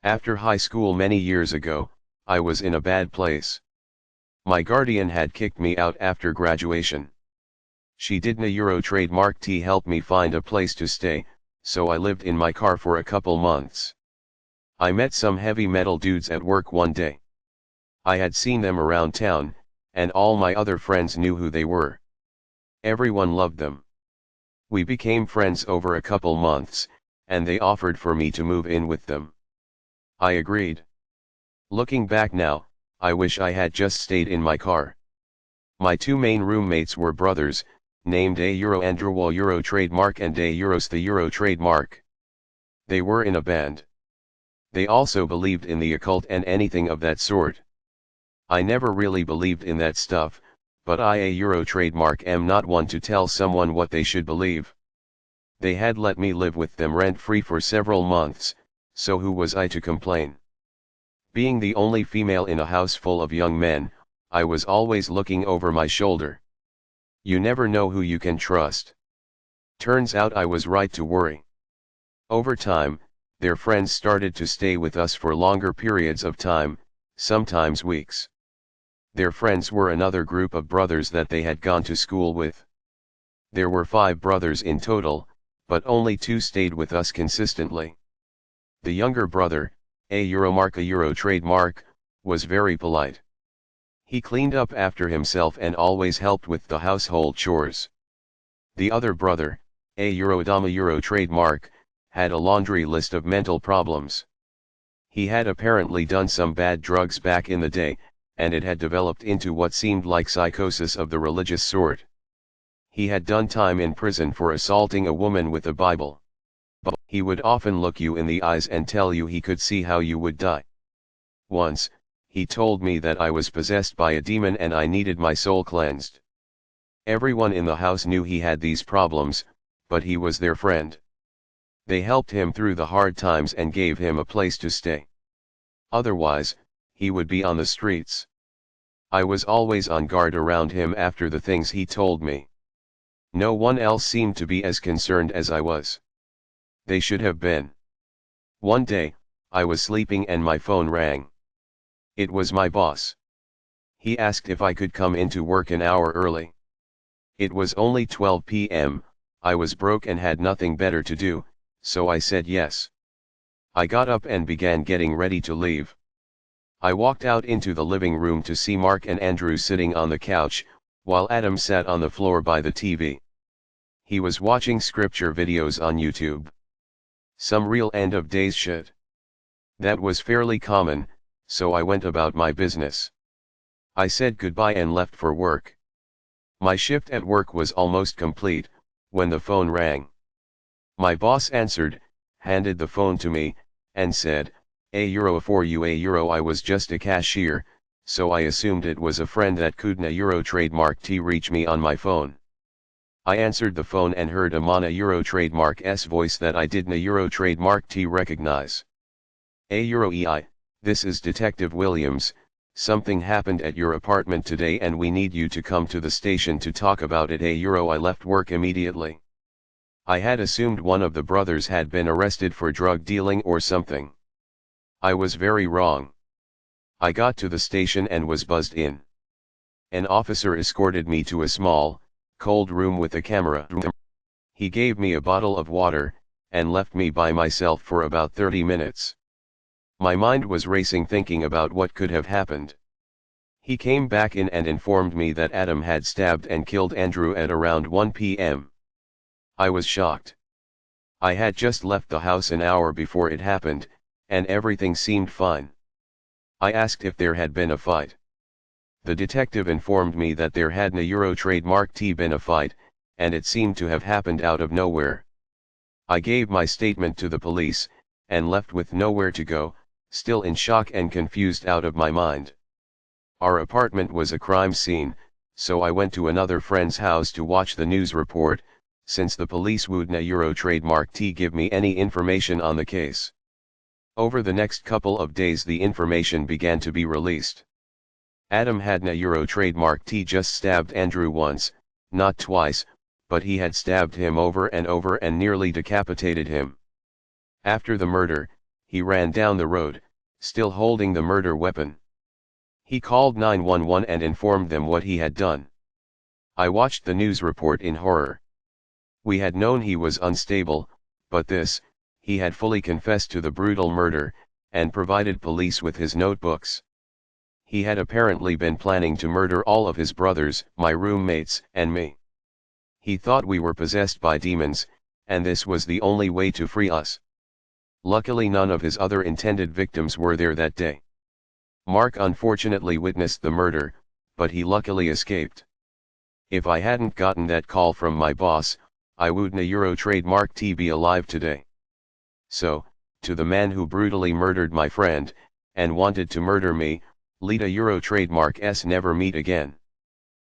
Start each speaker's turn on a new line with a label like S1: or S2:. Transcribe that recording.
S1: After high school many years ago, I was in a bad place. My guardian had kicked me out after graduation. She didn't Euro trademark T help me find a place to stay, so I lived in my car for a couple months. I met some heavy metal dudes at work one day. I had seen them around town, and all my other friends knew who they were. Everyone loved them. We became friends over a couple months, and they offered for me to move in with them. I agreed. Looking back now, I wish I had just stayed in my car. My two main roommates were brothers, named A Euro Andrew Euro trademark and A Euros the Euro trademark. They were in a band. They also believed in the occult and anything of that sort. I never really believed in that stuff, but I A Euro trademark am not one to tell someone what they should believe. They had let me live with them rent-free for several months, so who was I to complain? Being the only female in a house full of young men, I was always looking over my shoulder. You never know who you can trust. Turns out I was right to worry. Over time, their friends started to stay with us for longer periods of time, sometimes weeks. Their friends were another group of brothers that they had gone to school with. There were 5 brothers in total, but only 2 stayed with us consistently. The younger brother, A Euro trademark, was very polite. He cleaned up after himself and always helped with the household chores. The other brother, A Euro trademark, had a laundry list of mental problems. He had apparently done some bad drugs back in the day, and it had developed into what seemed like psychosis of the religious sort. He had done time in prison for assaulting a woman with a Bible. He would often look you in the eyes and tell you he could see how you would die. Once, he told me that I was possessed by a demon and I needed my soul cleansed. Everyone in the house knew he had these problems, but he was their friend. They helped him through the hard times and gave him a place to stay. Otherwise, he would be on the streets. I was always on guard around him after the things he told me. No one else seemed to be as concerned as I was. They should have been. One day, I was sleeping and my phone rang. It was my boss. He asked if I could come into work an hour early. It was only 12 p.m., I was broke and had nothing better to do, so I said yes. I got up and began getting ready to leave. I walked out into the living room to see Mark and Andrew sitting on the couch, while Adam sat on the floor by the TV. He was watching scripture videos on YouTube. Some real end of days shit. That was fairly common, so I went about my business. I said goodbye and left for work. My shift at work was almost complete, when the phone rang. My boss answered, handed the phone to me, and said, "A euro for you, a euro." I was just a cashier, so I assumed it was a friend that couldn't a Euro trademark T reach me on my phone. I answered the phone and heard a Mana Euro trademark S voice that I didn't a Euro trademark T recognize. A Euro EI, this is Detective Williams. Something happened at your apartment today and we need you to come to the station to talk about it. A euro. I left work immediately. I had assumed one of the brothers had been arrested for drug dealing or something. I was very wrong. I got to the station and was buzzed in. An officer escorted me to a small, cold room with a camera. He gave me a bottle of water, and left me by myself for about 30 minutes. My mind was racing thinking about what could have happened. He came back in and informed me that Adam had stabbed and killed Andrew at around 1 p.m. I was shocked. I had just left the house an hour before it happened, and everything seemed fine. I asked if there had been a fight. The detective informed me that there hadn't a Euro trademark T been a fight, and it seemed to have happened out of nowhere. I gave my statement to the police, and left with nowhere to go, still in shock and confused out of my mind. Our apartment was a crime scene, so I went to another friend's house to watch the news report, since the police wouldn't a Euro trademark T give me any information on the case. Over the next couple of days the information began to be released. Adam hadn't a Euro trademark T just stabbed Andrew once, not twice, but he had stabbed him over and over and nearly decapitated him. After the murder, he ran down the road, still holding the murder weapon. He called 911 and informed them what he had done. I watched the news report in horror. We had known he was unstable, but this, he had fully confessed to the brutal murder, and provided police with his notebooks. He had apparently been planning to murder all of his brothers, my roommates, and me. He thought we were possessed by demons, and this was the only way to free us. Luckily none of his other intended victims were there that day. Mark unfortunately witnessed the murder, but he luckily escaped. If I hadn't gotten that call from my boss, I wouldn't Eurotrade Mark T be alive today. So, to the man who brutally murdered my friend, and wanted to murder me, lead a Eurotrade Mark S never meet again.